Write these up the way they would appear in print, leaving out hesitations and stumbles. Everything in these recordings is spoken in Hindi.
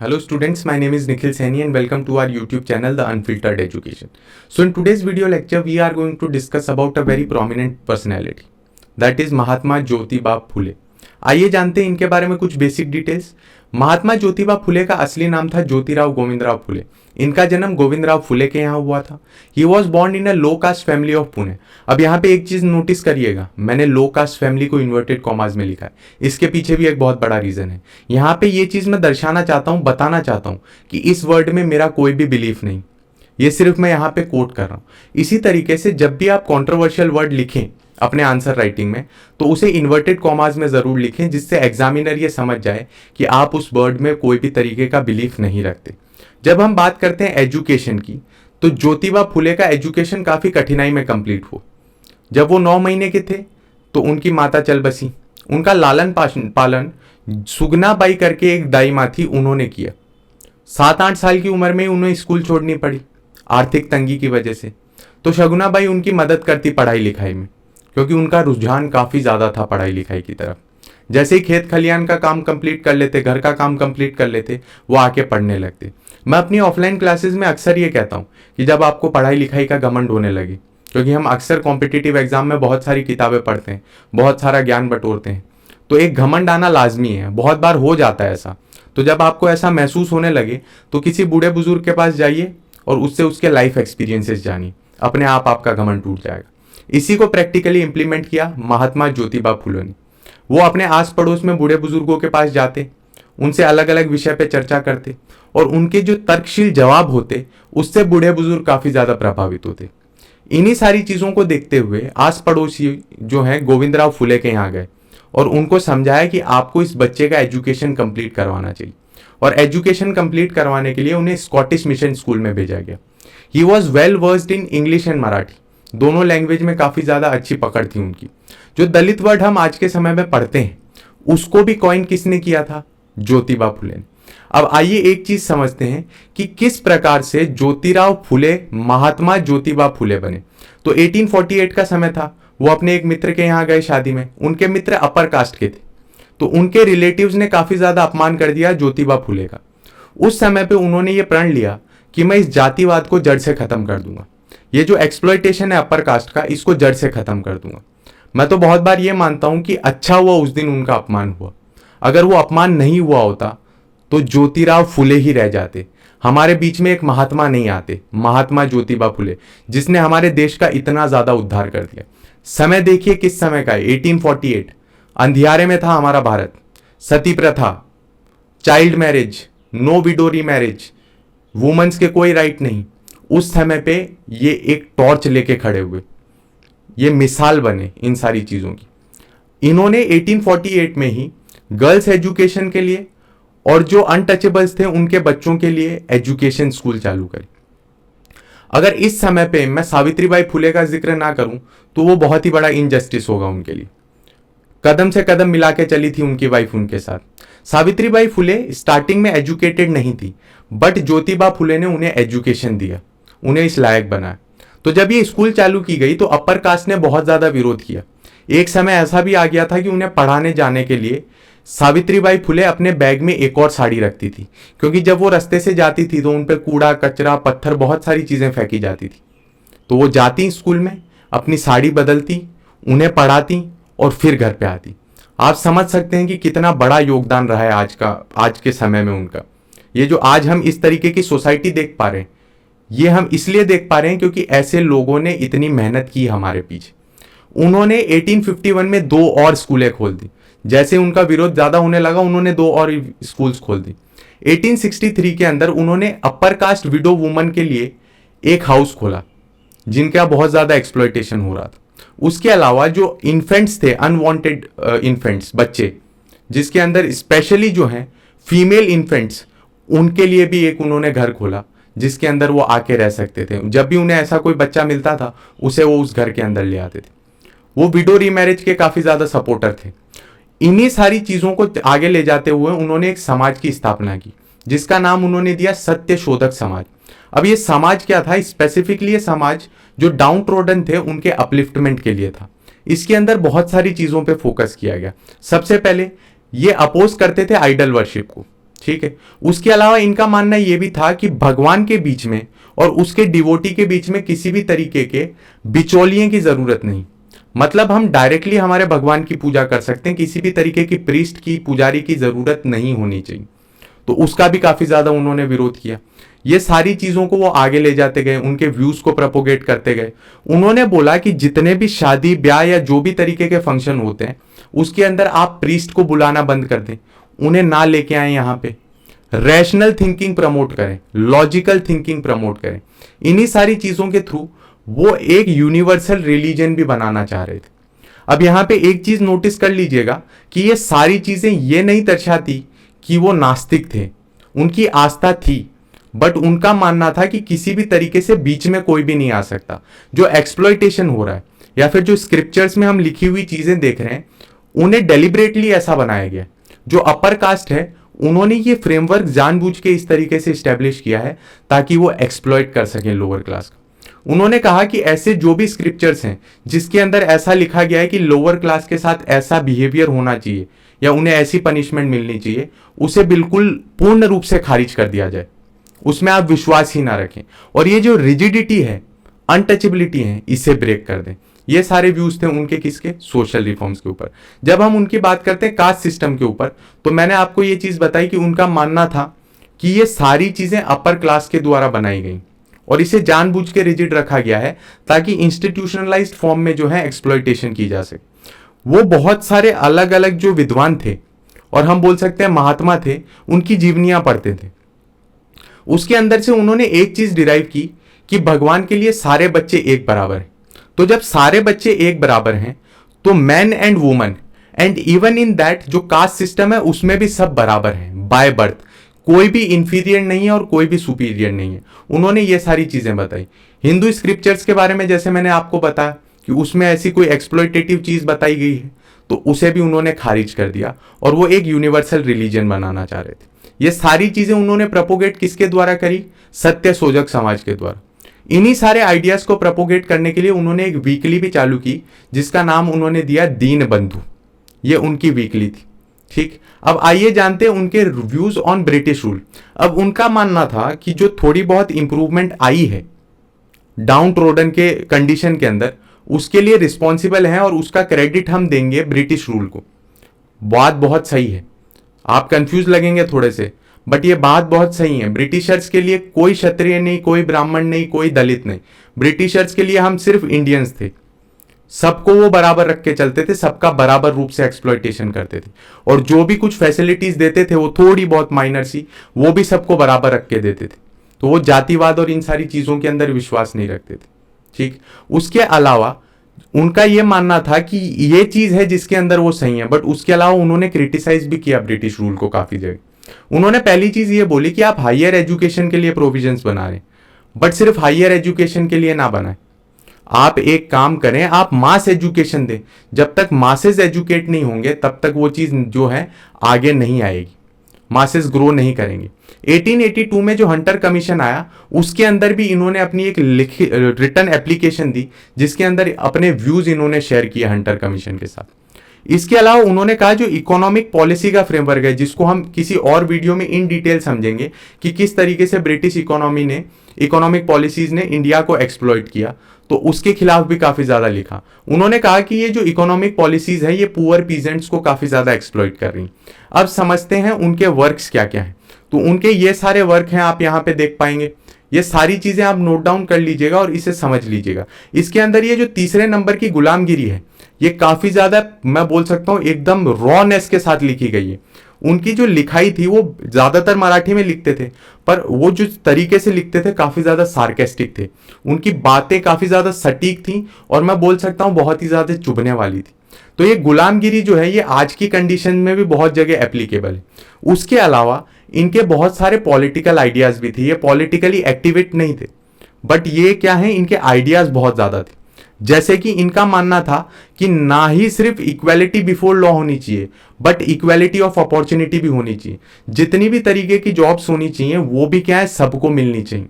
Hello students, my name is Nikhil Saini and welcome to our YouTube channel The Unfiltered Education. So in today's video lecture we are going to discuss about a very prominent personality, that is Mahatma Jyotiba Phule. आइए जानते हैं इनके बारे में कुछ बेसिक डिटेल्स। महात्मा ज्योतिबा फुले का असली नाम था ज्योतिराव गोविंदराव फुले। इनका जन्म गोविंदराव फुले के यहाँ हुआ था। He was born in a low caste family of Pune. अब यहाँ पे एक चीज नोटिस करिएगा, मैंने लो कास्ट फैमिली को इन्वर्टेड कॉमास में लिखा है। इसके पीछे भी एक बहुत बड़ा रीजन है। यहाँ पे ये चीज मैं दर्शाना चाहता हूँ, बताना चाहता हूँ कि इस वर्ड में मेरा कोई भी बिलीफ नहीं, ये सिर्फ मैं यहाँ पे कोट कर रहा हूँ। इसी तरीके से जब भी आप कॉन्ट्रोवर्शियल वर्ड लिखें अपने आंसर राइटिंग में तो उसे इन्वर्टेड कॉमास में जरूर लिखें, जिससे एग्जामिनर ये समझ जाए कि आप उस वर्ड में कोई भी तरीके का बिलीफ नहीं रखते। जब हम बात करते हैं एजुकेशन की, तो ज्योतिबा फुले का एजुकेशन काफी कठिनाई में कंप्लीट हुआ। जब वो 9 महीने के थे तो उनकी माता चल बसी। उनका लालन पालन सुगना बाई करके एक दाई माँ थी, उन्होंने किया। 7-8 साल की उम्र में उन्हें स्कूल छोड़नी पड़ी आर्थिक तंगी की वजह से। तो शगुना बाई उनकी मदद करती पढ़ाई लिखाई में, क्योंकि उनका रुझान काफ़ी ज़्यादा था पढ़ाई लिखाई की तरफ। जैसे ही खेत खलियान का काम कंप्लीट कर लेते, घर का काम कंप्लीट कर लेते, वो आके पढ़ने लगते। मैं अपनी ऑफलाइन क्लासेस में अक्सर ये कहता हूँ कि जब आपको पढ़ाई लिखाई का घमंड होने लगे, क्योंकि हम अक्सर कॉम्पिटिटिव एग्जाम में बहुत सारी किताबें पढ़ते हैं, बहुत सारा ज्ञान बटोरते हैं, तो एक घमंड आना लाजमी है। बहुत बार हो जाता है ऐसा। तो जब आपको ऐसा महसूस होने लगे तो किसी बूढ़े बुजुर्ग के पास जाइए और उससे उसके लाइफ एक्सपीरियंसेस जानिए। अपने आप आपका घमंड टूट जाएगा। इसी को प्रैक्टिकली इंप्लीमेंट किया महात्मा ज्योतिबा फुले ने। वो अपने आस पड़ोस में बूढ़े बुजुर्गों के पास जाते, उनसे अलग अलग विषय पे चर्चा करते और उनके जो तर्कशील जवाब होते उससे बूढ़े बुजुर्ग काफी ज्यादा प्रभावित होते। इन्हीं सारी चीजों को देखते हुए आस पड़ोसी जो है गोविंदराव फुले के यहाँ गए और उनको समझाया कि आपको इस बच्चे का एजुकेशन कंप्लीट करवाना चाहिए। और एजुकेशन कंप्लीट करवाने के लिए उन्हें स्कॉटिश मिशन स्कूल में भेजा गया। He was well versed in English and Marathi, दोनों लैंग्वेज में काफी ज्यादा अच्छी पकड़ थी उनकी। जो दलित वर्ड हम आज के समय में पढ़ते हैं उसको भी कॉइन किसने किया था? ज्योतिबा फुले ने। अब आइए एक चीज समझते हैं कि किस प्रकार से ज्योतिराव फुले महात्मा ज्योतिबा फुले बने। तो 1848 का समय था। वो अपने एक मित्र के यहाँ गए शादी में। उनके मित्र अपर कास्ट के थे, तो उनके रिलेटिव्स ने काफी ज्यादा अपमान कर दिया ज्योतिबा फुले का। उस समय पे उन्होंने ये प्रण लिया कि मैं इस जातिवाद को जड़ से खत्म कर दूंगा। ये जो एक्सप्लॉयटेशन है अपर कास्ट का, इसको जड़ से खत्म कर दूंगा। मैं तो बहुत बार ये मानता हूं कि अच्छा हुआ उस दिन उनका अपमान हुआ। अगर वो अपमान नहीं हुआ होता तो ज्योतिराव फुले ही रह जाते। हमारे बीच में एक महात्मा नहीं आते, महात्मा ज्योतिबा फुले, जिसने हमारे देश का इतना ज्यादा उद्धार कर दिया। समय देखिए किस समय का है, 1848। अंधियारे में था हमारा भारत। सती प्रथा, child marriage, no widow marriage, women's के कोई राइट नहीं। उस समय पे ये एक टॉर्च लेके खड़े हुए, ये मिसाल बने इन सारी चीजों की। इन्होंने 1848 में ही गर्ल्स एजुकेशन के लिए और जो अनटचेबल्स थे उनके बच्चों के लिए एजुकेशन स्कूल चालू करी। अगर इस समय पे मैं सावित्रीबाई फुले का जिक्र ना करूं तो वो बहुत ही बड़ा इनजस्टिस होगा उनके लिए। कदम से कदम मिला के चली थी उनकी वाइफ उनके साथ। सावित्रीबाई फुले स्टार्टिंग में एजुकेटेड नहीं थी, बट ज्योतिबा फुले ने उन्हें एजुकेशन दिया, उन्हें इस लायक बनाया। तो जब ये स्कूल चालू की गई तो अपर कास्ट ने बहुत ज्यादा विरोध किया। एक समय ऐसा भी आ गया था कि उन्हें पढ़ाने जाने के लिए सावित्रीबाई फुले अपने बैग में एक और साड़ी रखती थी, क्योंकि जब वो रास्ते से जाती थी तो उन पर कूड़ा कचरा पत्थर बहुत सारी चीजें फेंकी जाती थी। तो वो जाती स्कूल में, अपनी साड़ी बदलती, उन्हें पढ़ाती और फिर घर पे आती। आप समझ सकते हैं कि कितना बड़ा योगदान रहा है आज के समय में उनका। ये जो आज हम इस तरीके की सोसाइटी देख पा रहे हैं, ये हम इसलिए देख पा रहे हैं क्योंकि ऐसे लोगों ने इतनी मेहनत की हमारे पीछे। उन्होंने 1851 में 2 और स्कूलें खोल दी। जैसे उनका विरोध ज्यादा होने लगा, उन्होंने 2 और स्कूल्स खोल दी। 1863 के अंदर उन्होंने अपर कास्ट विडो वुमन के लिए एक हाउस खोला, जिनका बहुत ज्यादा एक्सप्लॉयटेशन हो रहा था। उसके अलावा जो इन्फेंट्स थे, अनवांटेड इन्फेंट्स, बच्चे, जिसके अंदर स्पेशली जो हैं फीमेल इन्फेंट्स, उनके लिए भी एक उन्होंने घर खोला जिसके अंदर वो आके रह सकते थे। जब भी उन्हें ऐसा कोई बच्चा मिलता था उसे वो उस घर के अंदर ले आते थे। वो विडो रीमैरिज के काफी ज्यादा सपोर्टर थे। इन्हीं सारी चीजों को आगे ले जाते हुए उन्होंने एक समाज की स्थापना की, जिसका नाम उन्होंने दिया सत्य शोधक समाज। अब ये समाज क्या था? स्पेसिफिकली ये समाज जो डाउन ट्रोडन थे उनके अपलिफ्टमेंट के लिए था। इसके अंदर बहुत सारी चीजों पे फोकस किया गया। सबसे पहले ये अपोज करते थे आइडल वर्शिप को। ठीक है। उसके अलावा इनका मानना यह भी था कि भगवान के बीच में और उसके डिवोटी के बीच में किसी भी तरीके के बिचौलिए की जरूरत नहीं। मतलब हम डायरेक्टली हमारे भगवान की पूजा कर सकते हैं, किसी भी तरीके की प्रीस्ट की, पुजारी की जरूरत नहीं होनी चाहिए। तो उसका भी काफी ज्यादा उन्होंने विरोध किया। ये सारी चीजों को वो आगे ले जाते गए, उनके व्यूज को प्रोपोगेट करते गए। उन्होंने बोला कि जितने भी शादी ब्याह या जो भी तरीके के फंक्शन होते हैं उसके अंदर आप प्रीस्ट को बुलाना बंद कर दें, उन्हें ना लेके आए यहाँ पे। रैशनल थिंकिंग प्रमोट करें, लॉजिकल थिंकिंग प्रमोट करें। इन्हीं सारी चीजों के थ्रू वो एक यूनिवर्सल रिलीजन भी बनाना चाह रहे थे। अब यहां पे एक चीज नोटिस कर लीजिएगा कि ये सारी चीजें ये नहीं दर्शाती कि वो नास्तिक थे, उनकी आस्था थी, बट उनका मानना था कि किसी भी तरीके से बीच में कोई भी नहीं आ सकता। जो एक्सप्लॉयटेशन हो रहा है या फिर जो स्क्रिप्चर्स में हम लिखी हुई चीजें देख रहे हैं उन्हें डेलिबरेटली ऐसा बनाया गया। जो अपर कास्ट है उन्होंने ये फ्रेमवर्क जानबूझ के इस तरीके से स्टैब्लिश किया है ताकि वो एक्सप्लॉइट कर सकें लोअर क्लास का। उन्होंने कहा कि ऐसे जो भी स्क्रिप्चर्स हैं जिसके अंदर ऐसा लिखा गया है कि लोअर क्लास के साथ ऐसा बिहेवियर होना चाहिए या उन्हें ऐसी पनिशमेंट मिलनी चाहिए, उसे बिल्कुल पूर्ण रूप से खारिज कर दिया जाए, उसमें आप विश्वास ही ना रखें। और ये जो रिजिडिटी है, अनटचेबिलिटी है, इसे ब्रेक कर दें। ये सारे व्यूज थे उनके, किसके? सोशल रिफॉर्म्स के ऊपर। जब हम उनकी बात करते हैं कास्ट सिस्टम के ऊपर, तो मैंने आपको ये चीज बताई कि उनका मानना था कि ये सारी चीजें अपर क्लास के द्वारा बनाई गई और इसे जानबूझ के रिजिड रखा गया है ताकि इंस्टीट्यूशनलाइज्ड फॉर्म में जो है एक्सप्लॉयटेशन की जा सके। वो बहुत सारे अलग अलग जो विद्वान थे और हम बोल सकते हैं महात्मा थे, उनकी जीवनियां पढ़ते थे। उसके अंदर से उन्होंने एक चीज डिराइव की कि भगवान के लिए सारे बच्चे एक बराबर हैं। तो जब सारे बच्चे एक बराबर हैं तो man and woman and even in that जो कास्ट सिस्टम है उसमें भी सब बराबर हैं बाय बर्थ। कोई भी इंफीरियर नहीं है और कोई भी सुपीरियर नहीं है। उन्होंने ये सारी चीजें बताई। हिंदू स्क्रिप्चर्स के बारे में जैसे मैंने आपको बताया कि उसमें ऐसी कोई एक्सप्लॉयटेटिव चीज बताई गई है तो उसे भी उन्होंने खारिज कर दिया और वो एक यूनिवर्सल रिलीजन बनाना चाह रहे थे। ये सारी चीजें उन्होंने प्रोपोगेट किसके द्वारा करी? सत्य शोधक समाज के द्वारा। इन्हीं सारे आइडियाज को प्रोपोगेट करने के लिए उन्होंने एक वीकली भी चालू की जिसका नाम उन्होंने दिया दीन बंधु। ये उनकी वीकली थी। ठीक, अब आइए जानते हैं उनके रिव्यूज ऑन ब्रिटिश रूल। अब उनका मानना था कि जो थोड़ी बहुत इंप्रूवमेंट आई है डाउन ट्रोडन के कंडीशन के अंदर, उसके लिए रिस्पॉन्सिबल है और उसका क्रेडिट हम देंगे ब्रिटिश रूल को। बात बहुत सही है, आप कंफ्यूज लगेंगे थोड़े से, बट ये बात बहुत सही है। ब्रिटिशर्स के लिए कोई क्षत्रिय नहीं, कोई ब्राह्मण नहीं, कोई दलित नहीं। ब्रिटिशर्स के लिए हम सिर्फ इंडियंस थे। सबको वो बराबर रख के चलते थे, सबका बराबर रूप से एक्सप्लॉयटेशन करते थे और जो भी कुछ फैसिलिटीज देते थे वो थोड़ी बहुत माइनर सी, वो भी सबको बराबर रख के देते थे। तो वो जातिवाद और इन सारी चीजों के अंदर विश्वास नहीं रखते थे। ठीक, उसके अलावा उनका ये मानना था कि ये चीज है जिसके अंदर वो सही है, बट उसके अलावा उन्होंने क्रिटिसाइज भी किया ब्रिटिश रूल को काफी जगह। उन्होंने पहली चीज ये बोली कि आप हायर एजुकेशन के लिए प्रोविजंस बना रहे हैं, बट सिर्फ हायर एजुकेशन के लिए ना बनाए। आप एक काम करें, आप मास एजुकेशन दें। जब तक मासेस एजुकेट नहीं होंगे तब तक वो चीज जो है आगे नहीं आएगी, मासेस ग्रो नहीं करेंगे। 1882 में जो हंटर कमीशन आया उसके अंदर भी इन्होंने अपनी एक रिटन एप्लीकेशन दी जिसके अंदर अपने व्यूज इन्होंने शेयर किए हंटर कमीशन के साथ। इसके अलावा उन्होंने कहा जो इकोनॉमिक पॉलिसी का फ्रेमवर्क है, जिसको हम किसी और वीडियो में इन डिटेल समझेंगे कि किस तरीके से ब्रिटिश इकोनॉमी ने, इकोनॉमिक पॉलिसीज ने इंडिया को एक्सप्लॉइट किया, तो उसके खिलाफ भी काफी ज्यादा लिखा। उन्होंने कहा कि ये जो इकोनॉमिक पॉलिसीज है ये पुअर पीजेंट्स को काफी ज्यादा एक्सप्लॉइट कर रही। अब समझते हैं उनके वर्क्स क्या क्या है। तो उनके ये सारे वर्क हैं, आप यहाँ पे देख पाएंगे। ये सारी चीजें आप नोट डाउन कर लीजिएगा और इसे समझ लीजिएगा। इसके अंदर ये जो तीसरे नंबर की गुलामगिरी है ये काफी ज्यादा, मैं बोल सकता हूं, एकदम रॉनेस के साथ लिखी गई है। उनकी जो लिखाई थी वो ज्यादातर मराठी में लिखते थे, पर वो जो तरीके से लिखते थे काफी ज्यादा सार्केस्टिक थे। उनकी बातें काफी ज्यादा सटीक थी और मैं बोल सकता हूं बहुत ही ज्यादा चुभने वाली थी। तो ये गुलामगिरी जो है ये आज की कंडीशन में भी बहुत जगह एप्लीकेबल है। उसके अलावा इनके बहुत सारे पॉलिटिकल आइडियाज भी थे। ये पॉलिटिकली एक्टिवेट नहीं थे, बट ये क्या है, इनके आइडियाज बहुत ज्यादा थे। जैसे कि इनका मानना था कि ना ही सिर्फ इक्वालिटी बिफोर लॉ होनी चाहिए, बट इक्वालिटी ऑफ अपॉर्चुनिटी भी होनी चाहिए। जितनी भी तरीके की जॉब्स होनी चाहिए वो भी क्या है, सबको मिलनी चाहिए।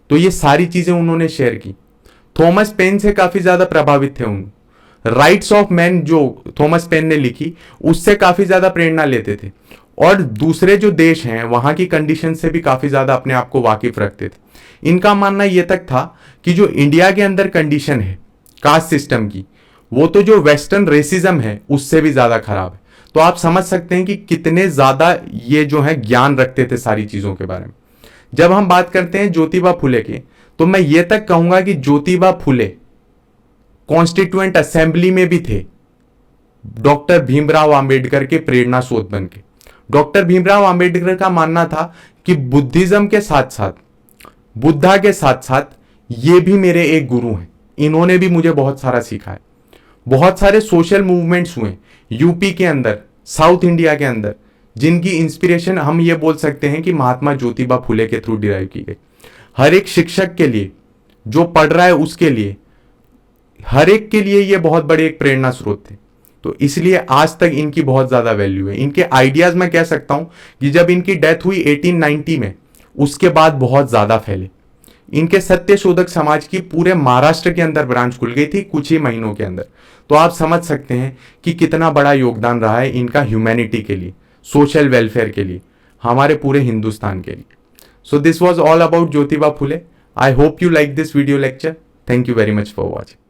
तो ये सारी चीजें उन्होंने शेयर की। थॉमस पेन से काफी ज्यादा प्रभावित थे उन। राइट्स ऑफ मैन जो थॉमस पेन ने लिखी उससे काफी ज्यादा प्रेरणा लेते थे और दूसरे जो देश हैं वहां की कंडीशन से भी काफी ज्यादा अपने आप को वाकिफ रखते थे। इनका मानना यह तक था कि जो इंडिया के अंदर कंडीशन है कास्ट सिस्टम की, वो तो जो वेस्टर्न रेसिज्म है उससे भी ज्यादा खराब है। तो आप समझ सकते हैं कि कितने ज्यादा ये जो है ज्ञान रखते थे सारी चीजों के बारे में। जब हम बात करते हैं ज्योतिबा फुले के, तो मैं ये तक कहूंगा कि ज्योतिबा फुले कॉन्स्टिट्यूएंट असेंबली में भी थे डॉक्टर भीमराव अंबेडकर के प्रेरणा स्रोत बन के। डॉक्टर भीमराव अंबेडकर का मानना था कि बुद्धिज्म के साथ साथ, बुद्धा के साथ साथ ये भी मेरे एक गुरु हैं, इन्होंने भी मुझे बहुत सारा सिखाया। बहुत सारे सोशल मूवमेंट्स हुए यूपी के अंदर, साउथ इंडिया के अंदर, जिनकी इंस्पिरेशन हम ये बोल सकते हैं कि महात्मा ज्योतिबा फुले के थ्रू डिराइव की गई। हर एक शिक्षक के लिए, जो पढ़ रहा है उसके लिए, हर एक के लिए ये बहुत बड़े एक प्रेरणा स्रोत थे। तो इसलिए आज तक इनकी बहुत ज्यादा वैल्यू है। इनके आइडियाज मैं कह सकता हूं कि जब इनकी डेथ हुई 1890 में, उसके बाद बहुत ज्यादा फैले। इनके सत्य शोधक समाज की पूरे महाराष्ट्र के अंदर ब्रांच खुल गई थी कुछ ही महीनों के अंदर। तो आप समझ सकते हैं कि कितना बड़ा योगदान रहा है इनका ह्यूमैनिटी के लिए, सोशल वेलफेयर के लिए, हमारे पूरे हिंदुस्तान के लिए। So this was all about Jyotiba Phule. I hope you like this video lecture. Thank you very much for watching.